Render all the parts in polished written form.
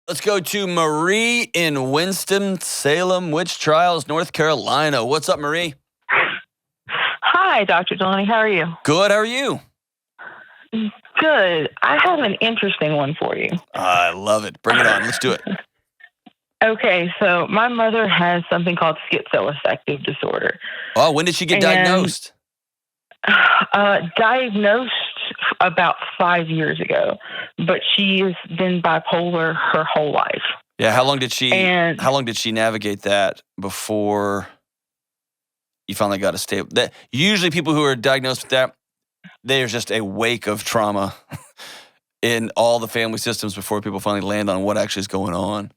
Let's go to Marie in Winston-Salem Witch Trials, North Carolina. What's up, Marie? Hi, Dr. Delony. How are you? Good. How are you? Good. I have an interesting one for you. I love it. Bring it on. Let's do it. Okay, so my mother has something called schizoaffective disorder. Oh, when did she get diagnosed? Diagnosed about 5 years ago, but she has been bipolar her whole life. Yeah. How long did she navigate that before you finally got a stable? That usually people who are diagnosed with that, there's just a wake of trauma in all the family systems before people finally land on what actually is going on.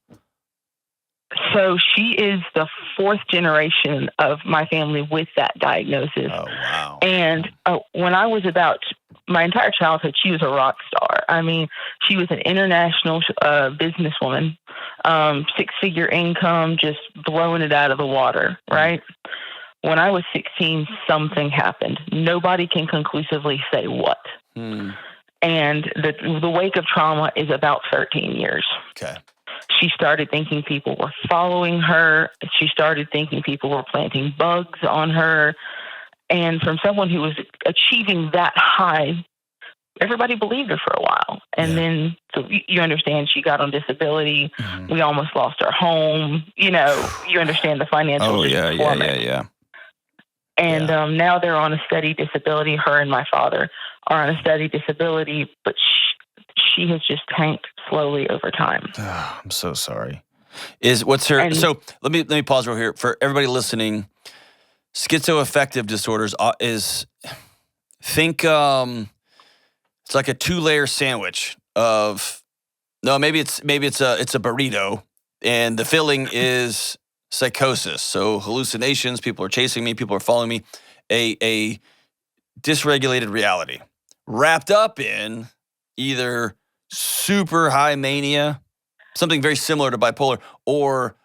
So she is the fourth generation of my family with that diagnosis. Oh, wow. And when I was about my entire childhood, she was a rock star. I mean, she was an international businesswoman, 6-figure income, just blowing it out of the water, right? When I was 16, something happened. Nobody can conclusively say what. And the wake of trauma is about 13 years. Okay. She started thinking people were following her. She started thinking people were planting bugs on her. And from someone who was achieving that high, everybody believed her for a while. And then, so you understand, she got on disability. We almost lost our home. You know, you understand the financial plummet. Yeah. And now they're on a steady disability. Her and my father are on a steady disability, but she has just tanked slowly over time. Oh, I'm so sorry. So let me pause right here for everybody listening. Schizoaffective disorders is think it's like a 2-layer sandwich of maybe it's a burrito, and the filling is psychosis. So hallucinations, people are chasing me, people are following me, a dysregulated reality wrapped up in either super high mania, something very similar to bipolar, or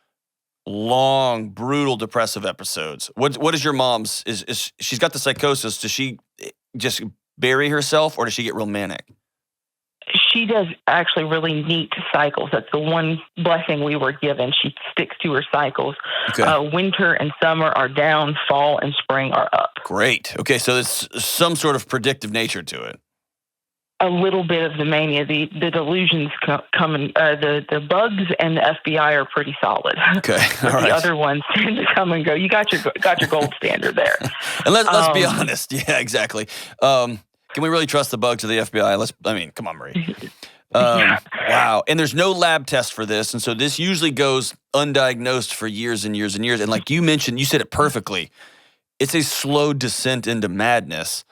long, brutal depressive episodes. What is your mom's? Is she's got the psychosis? Does she just bury herself, or does she get real manic? She does actually really neat cycles. That's the one blessing we were given. She sticks to her cycles. Okay. Winter and summer are down, fall and spring are up. Great. Okay, so there's some sort of predictive nature to it. A little bit of the mania. The delusions come in, the bugs and the FBI are pretty solid. Okay, all right. The other ones tend to come and go. You got your gold standard there. And let's be honest. Yeah, exactly. Can we really trust the bugs of the FBI? Come on, Marie. Wow. And there's no lab test for this, and so this usually goes undiagnosed for years and years and years. And like you mentioned, you said it perfectly. It's a slow descent into madness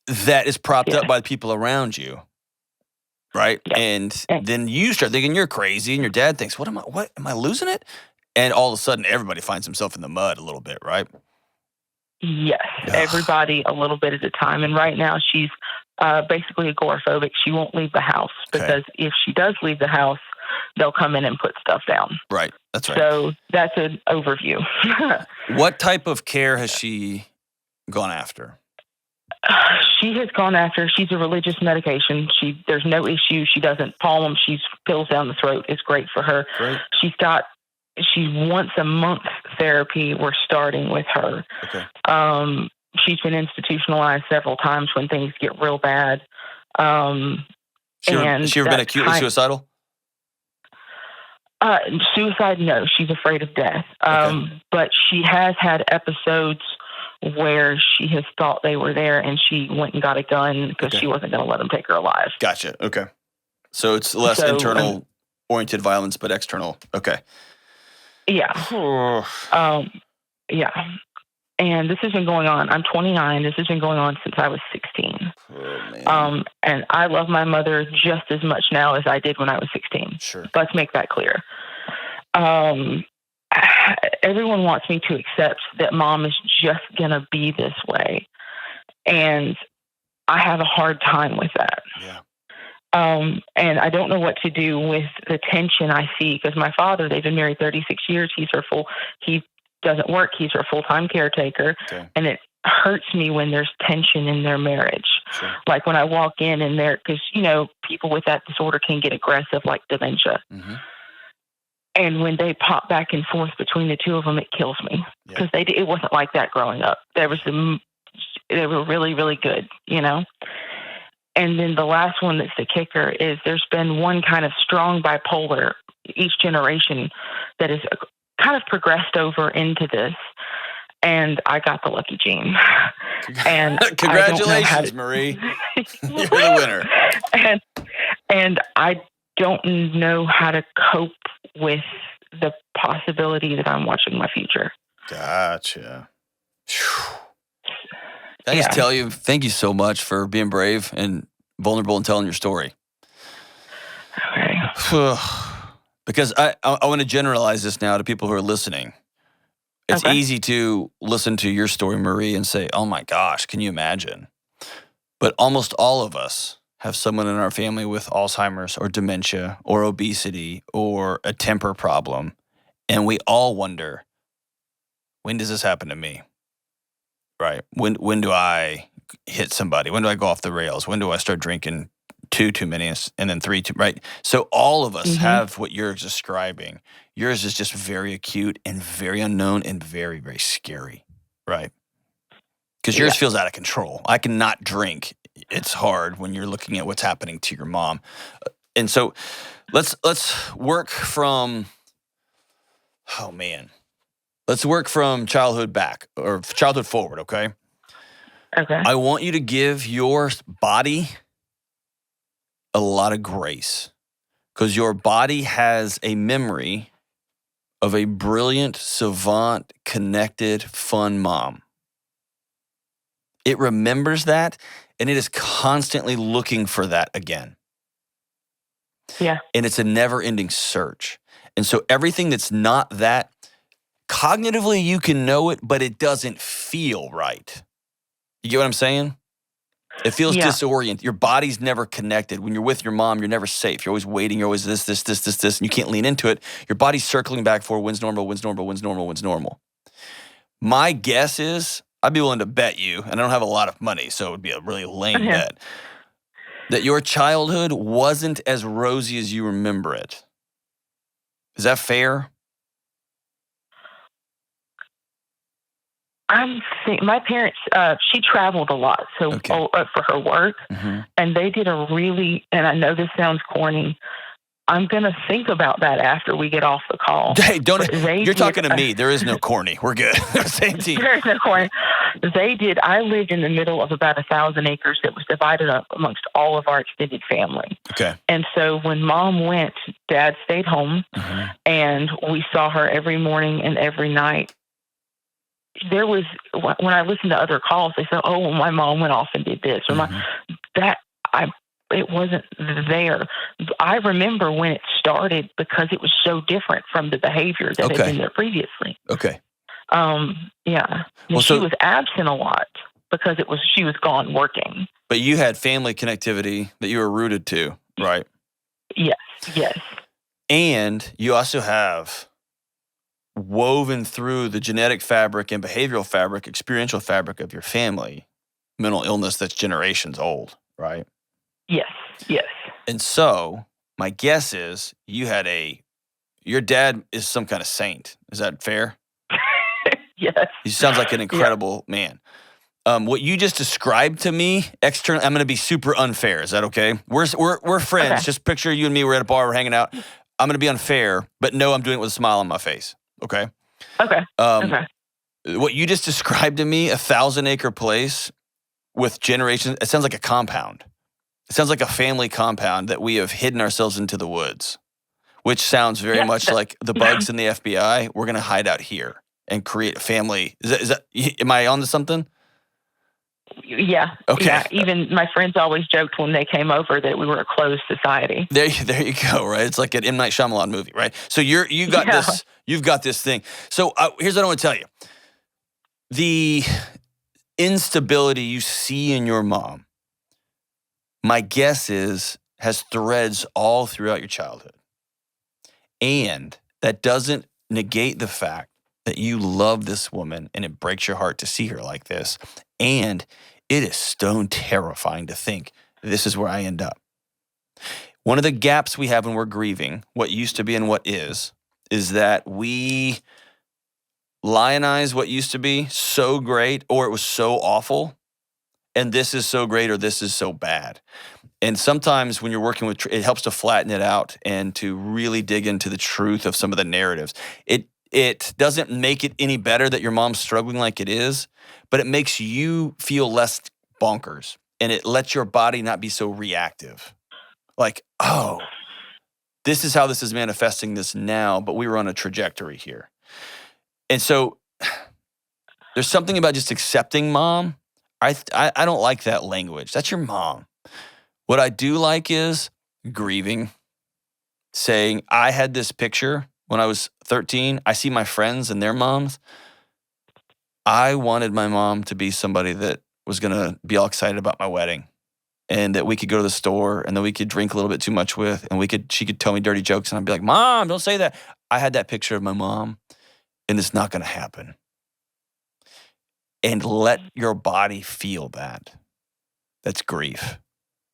that is propped up by the people around you, right? Yeah. And then you start thinking you're crazy, and your dad thinks, what am I losing it? And all of a sudden, everybody finds himself in the mud a little bit, right? Yes, everybody a little bit at a time. And right now, she's basically agoraphobic. She won't leave the house because if she does leave the house, they'll come in and put stuff down. Right, that's right. So that's an overview. What type of care has she gone after? She has gone after, she's a religious medication. There's no issue. She doesn't palm them. She's pills down the throat. It's great for her. Great. She's once a month therapy. We're starting with her. Okay. She's been institutionalized several times when things get real bad. Has she ever been acutely suicidal? Suicide, no. She's afraid of death. But she has had episodes where she has thought they were there and she went and got a gun because she wasn't going to let them take her alive. Gotcha. Okay. So it's less internal oriented violence, but external. Okay. Yeah. Yeah. And this has been going on. I'm 29. This has been going on since I was 16. Oh, man. And I love my mother just as much now as I did when I was 16. Sure. Let's make that clear. Everyone wants me to accept that mom is just going to be this way. And I have a hard time with that. Yeah. And I don't know what to do with the tension I see because my father, they've been married 36 years. He doesn't work. He's her full-time caretaker. Okay. And it hurts me when there's tension in their marriage. Sure. Like when I walk in and because, people with that disorder can get aggressive, like dementia. Mm-hmm. And when they pop back and forth between the two of them, it kills me because it wasn't like that growing up. They were really, really good, And then the last one that's the kicker is there's been one kind of strong bipolar each generation that has kind of progressed over into this. And I got the lucky gene. And congratulations, Marie. You're the winner. And I don't know how to cope with the possibility that I'm watching my future. Gotcha. Whew. I just tell you, thank you so much for being brave and vulnerable and telling your story. Okay. Because I want to generalize this now to people who are listening. It's easy to listen to your story, Marie, and say, oh my gosh, can you imagine? But almost all of us have someone in our family with Alzheimer's or dementia or obesity or a temper problem. And we all wonder, when does this happen to me? Right? When do I hit somebody? When do I go off the rails? When do I start drinking too many and then 3 too, right? So all of us have what you're describing. Yours is just very acute and very unknown and very, very scary, right? Because yours feels out of control. I cannot drink. It's hard when you're looking at what's happening to your mom. And so let's work from, let's work from childhood back or childhood forward, okay? Okay. I want you to give your body a lot of grace because your body has a memory of a brilliant, savant, connected, fun mom. It remembers that, and it is constantly looking for that again. Yeah. And it's a never-ending search. And so everything that's not that, cognitively you can know it, but it doesn't feel right. You get what I'm saying? It feels disoriented. Your body's never connected. When you're with your mom, you're never safe. You're always waiting. You're always this, and you can't lean into it. Your body's circling back for when's normal. My guess is, I'd be willing to bet you, and I don't have a lot of money, so it would be a really lame bet, that your childhood wasn't as rosy as you remember it. Is that fair? My parents, she traveled a lot, so for her work, and they did and I know this sounds corny, I'm going to think about that after we get off the call. Hey, you're talking to me. There is no corny. We're good. Same team. There is no corny. I lived in the middle of about 1,000 acres that was divided up amongst all of our extended family. Okay. And so when Mom went, Dad stayed home, and we saw her every morning and every night. When I listened to other calls, they said, oh, well, my mom went off and did this. Or it wasn't there. I remember when it started because it was so different from the behavior that had been there previously. Okay. Yeah. Well, she was absent a lot because she was gone working. But you had family connectivity that you were rooted to, right? Yes. And you also have woven through the genetic fabric and behavioral fabric, experiential fabric of your family, mental illness that's generations old, right? Yes. And so my guess is your dad is some kind of saint. Is that fair? Yes. He sounds like an incredible man. What you just described to me externally, I'm going to be super unfair. Is that okay? We're friends. Okay. Just picture you and me. We're at a bar. We're hanging out. I'm going to be unfair, but no, I'm doing it with a smile on my face. Okay. Okay. What you just described to me, 1,000-acre place with generations. It sounds like a compound. It sounds like a family compound that we have hidden ourselves into the woods, which sounds very much like the bugs in the FBI. We're going to hide out here and create a family. Am I on to something? Yeah. Okay. Yeah. Even my friends always joked when they came over that we were a closed society. There you go. Right. It's like an M. Night Shyamalan movie, right? So you've got this thing. So here's what I want to tell you. The instability you see in your mom, my guess has threads all throughout your childhood. And that doesn't negate the fact that you love this woman and it breaks your heart to see her like this. And it is stone terrifying to think this is where I end up. One of the gaps we have when we're grieving, what used to be and what is that we lionize what used to be so great, or it was so awful, and this is so great, or this is so bad. And sometimes when you're working with, it helps to flatten it out and to really dig into the truth of some of the narratives. It doesn't make it any better that your mom's struggling like it is, but it makes you feel less bonkers, and it lets your body not be so reactive. Like, oh, this is how this is manifesting this now, but we were on a trajectory here. And so there's something about just accepting mom. I don't like that language. That's your mom. What I do like is grieving, saying, I had this picture when I was 13. I see my friends and their moms. I wanted my mom to be somebody that was going to be all excited about my wedding, and that we could go to the store and that we could drink a little bit too much with, and she could tell me dirty jokes, and I'd be like, Mom, don't say that. I had that picture of my mom, and it's not going to happen. And let your body feel that. That's grief.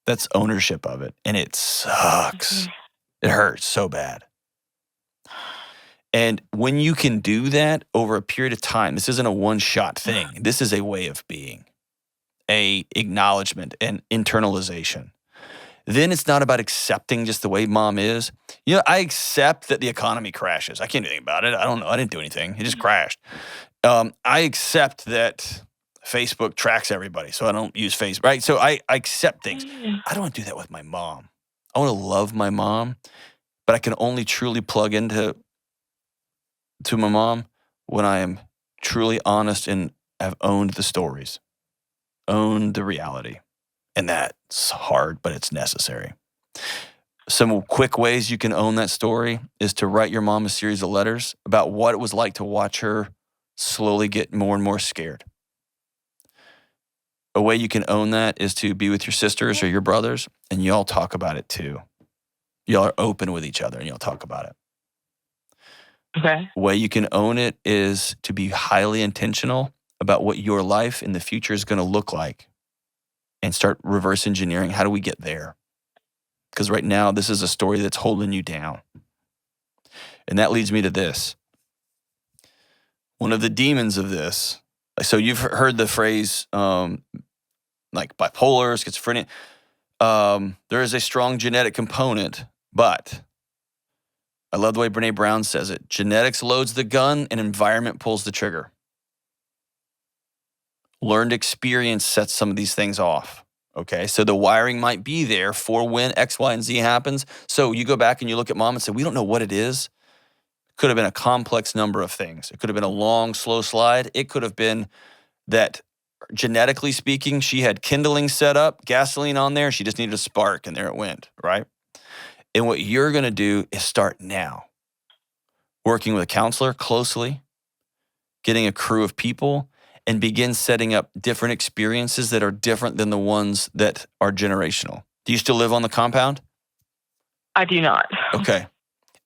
That's ownership of it. And it sucks. It hurts so bad. And when you can do that over a period of time, this isn't a one-shot thing. This is a way of being, a acknowledgement and internalization. Then it's not about accepting just the way mom is. I accept that the economy crashes. I can't do anything about it. I don't know. I didn't do anything. It just crashed. I accept that Facebook tracks everybody, so I don't use Facebook, right? So I accept things. I don't want to do that with my mom. I want to love my mom, but I can only truly plug into my mom when I am truly honest and have owned the stories, owned the reality. And that's hard, but it's necessary. Some quick ways you can own that story is to write your mom a series of letters about what it was like to watch her slowly get more and more scared. A way you can own that is to be with your sisters or your brothers, and y'all talk about it too. Y'all are open with each other, and y'all talk about it. Okay. The way you can own it is to be highly intentional about what your life in the future is going to look like, and start reverse engineering. How do we get there? Because right now, this is a story that's holding you down. And that leads me to this. One of the demons of this, so you've heard the phrase like bipolar, schizophrenia. There is a strong genetic component, but I love the way Brene Brown says it. Genetics loads the gun and environment pulls the trigger. Learned experience sets some of these things off. Okay, so the wiring might be there for when X, Y, and Z happens. So you go back and you look at mom and say, we don't know what it is. It could have been a complex number of things. It could have been a long, slow slide. It could have been that genetically speaking, she had kindling set up, gasoline on there. She just needed a spark, and there it went, right? And what you're going to do is start now. Working with a counselor closely, getting a crew of people, and begin setting up different experiences that are different than the ones that are generational. Do you still live on the compound? I do not. Okay.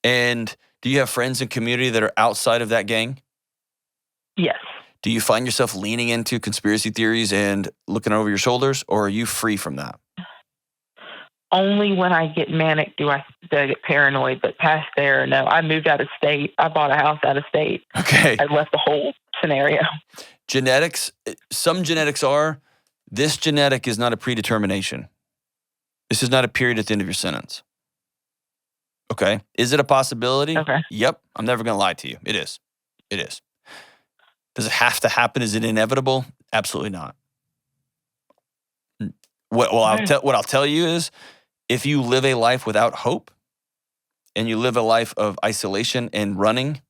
And do you have friends and community that are outside of that gang? Yes. Do you find yourself leaning into conspiracy theories and looking over your shoulders, or are you free from that? Only when I get manic do I get paranoid, but past there, no. I moved out of state. I bought a house out of state. Okay. I left the whole scenario. Genetics, some genetics are. This genetic is not a predetermination. This is not a period at the end of your sentence. Okay. Is it a possibility? Okay. Yep. I'm never going to lie to you. It is. It is. Does it have to happen? Is it inevitable? Absolutely not. What I'll tell you is, if you live a life without hope and you live a life of isolation and running,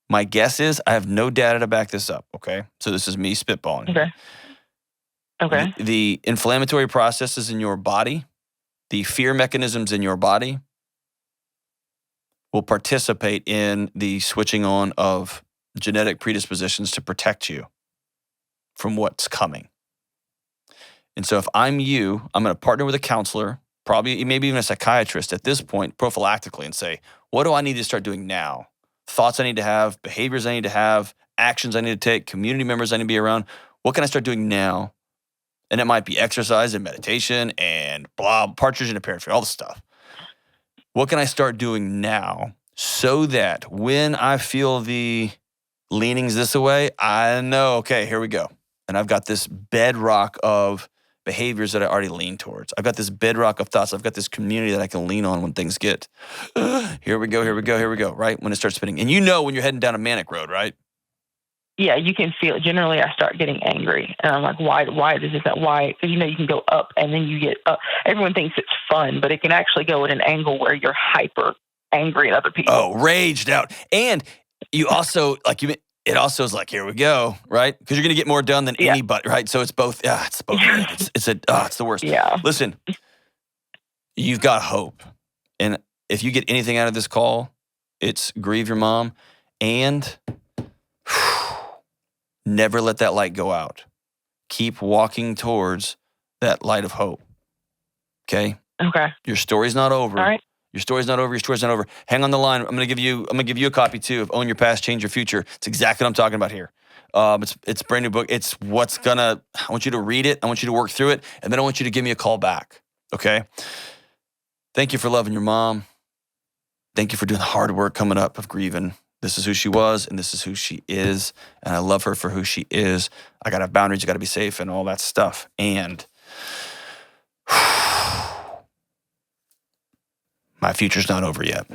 my guess is, I have no data to back this up, okay? So this is me spitballing. Okay. Okay. The inflammatory processes in your body, the fear mechanisms in your body will participate in the switching on of genetic predispositions to protect you from what's coming. And so if I'm you, I'm going to partner with a counselor, probably maybe even a psychiatrist at this point, prophylactically, and say, what do I need to start doing now? Thoughts I need to have, behaviors I need to have, actions I need to take, community members I need to be around. What can I start doing now And it might be exercise and meditation and partridge in a pear tree, all the stuff. What can I start doing now so that when I feel the leanings this way, I know, okay, here we go. And I've got this bedrock of behaviors that I already lean towards. I've got this bedrock of thoughts. I've got this community that I can lean on when things get, here we go, right? When it starts spinning. And when you're heading down a manic road, right? Yeah, you can feel it. Generally, I start getting angry. And I'm like, why does this, why? Because, you can go up and then you get up. Everyone thinks it's fun, but it can actually go at an angle where you're hyper angry at other people. Oh, raged out. And you also, it also is like, here we go, right? Because you're going to get more done than anybody, right? So it's both, it's both. It's the worst. Yeah. Listen, you've got hope. And if you get anything out of this call, it's grieve your mom and never let that light go out. Keep walking towards that light of hope. Okay? Okay. Your story's not over. All right. Your story's not over. Your story's not over. Hang on the line. I'm gonna give you a copy too of Own Your Past, Change Your Future. It's exactly what I'm talking about here. It's a brand new book. It's I want you to read it. I want you to work through it. And then I want you to give me a call back. Okay? Thank you for loving your mom. Thank you for doing the hard work coming up of grieving. This is who she was and this is who she is. And I love her for who she is. I gotta have boundaries. I gotta be safe and all that stuff. And my future's not over yet.